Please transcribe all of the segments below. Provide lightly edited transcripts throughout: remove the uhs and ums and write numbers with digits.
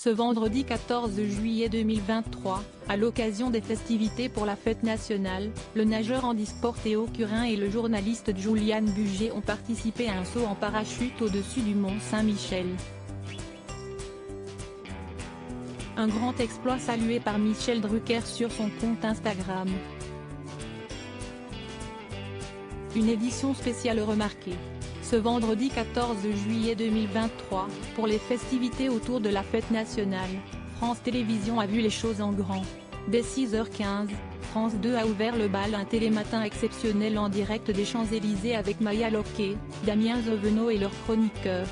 Ce vendredi 14 juillet 2023, à l'occasion des festivités pour la fête nationale, le nageur handisport Théo Curin et le journaliste Julian Bugier ont participé à un saut en parachute au-dessus du mont Saint-Michel. Un grand exploit salué par Michel Drucker sur son compte Instagram. Une édition spéciale remarquée. Ce vendredi 14 juillet 2023, pour les festivités autour de la fête nationale, France Télévisions a vu les choses en grand. Dès 6h15, France 2 a ouvert le bal, un télématin exceptionnel en direct des Champs-Élysées avec Maya Loquet, Damien Zovenot et leurs chroniqueurs.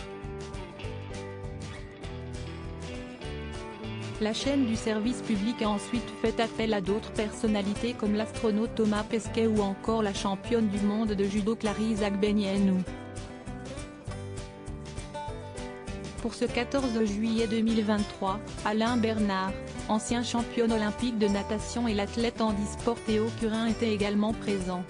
La chaîne du service public a ensuite fait appel à d'autres personnalités comme l'astronaute Thomas Pesquet ou encore la championne du monde de judo Clarisse Agbenienou. Pour ce 14 juillet 2023, Alain Bernard, ancien championne olympique de natation, et l'athlète handisport Théo Curin étaient également présents.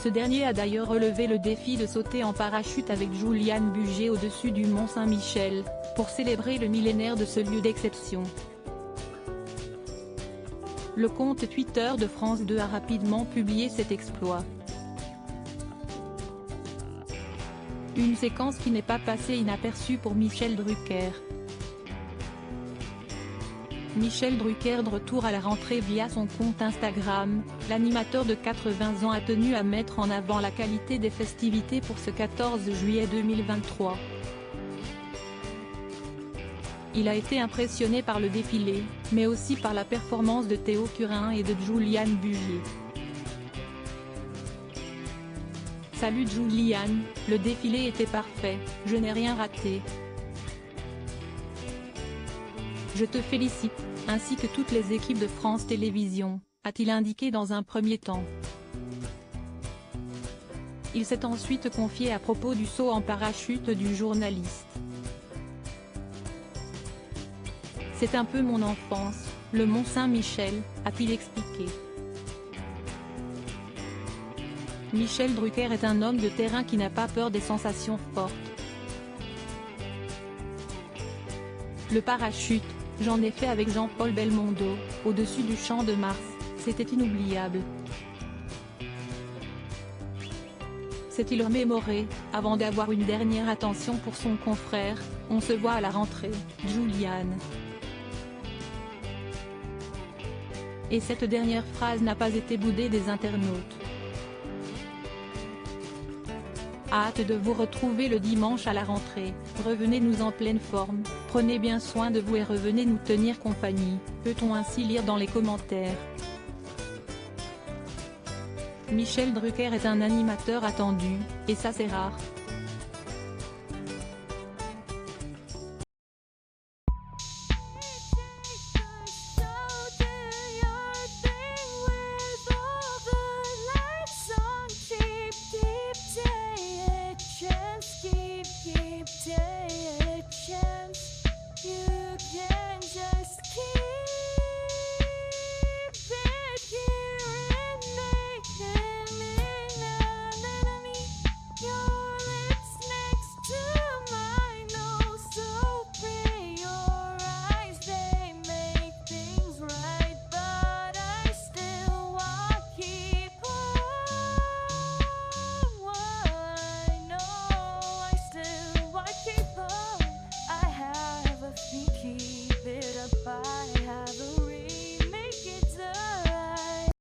Ce dernier a d'ailleurs relevé le défi de sauter en parachute avec Julian Bugier au-dessus du mont Saint-Michel, pour célébrer le millénaire de ce lieu d'exception. Le compte Twitter de France 2 a rapidement publié cet exploit. Une séquence qui n'est pas passée inaperçue pour Michel Drucker. Michel Drucker, de retour à la rentrée via son compte Instagram, l'animateur de 80 ans a tenu à mettre en avant la qualité des festivités pour ce 14 juillet 2023. Il a été impressionné par le défilé, mais aussi par la performance de Théo Curin et de Julian Bugier. Salut Julian, le défilé était parfait, je n'ai rien raté. Je te félicite, ainsi que toutes les équipes de France Télévisions, a-t-il indiqué dans un premier temps. Il s'est ensuite confié à propos du saut en parachute du journaliste. C'est un peu mon enfance, le mont Saint-Michel, a-t-il expliqué. Michel Drucker est un homme de terrain qui n'a pas peur des sensations fortes. Le parachute, j'en ai fait avec Jean-Paul Belmondo, au-dessus du Champ de Mars, c'était inoubliable. S'est-il remémoré, avant d'avoir une dernière attention pour son confrère, on se voit à la rentrée, Julian. Et cette dernière phrase n'a pas été boudée des internautes. Hâte de vous retrouver le dimanche à la rentrée, revenez-nous en pleine forme, prenez bien soin de vous et revenez nous tenir compagnie, peut-on ainsi lire dans les commentaires. Michel Drucker est un animateur attendu, et ça c'est rare.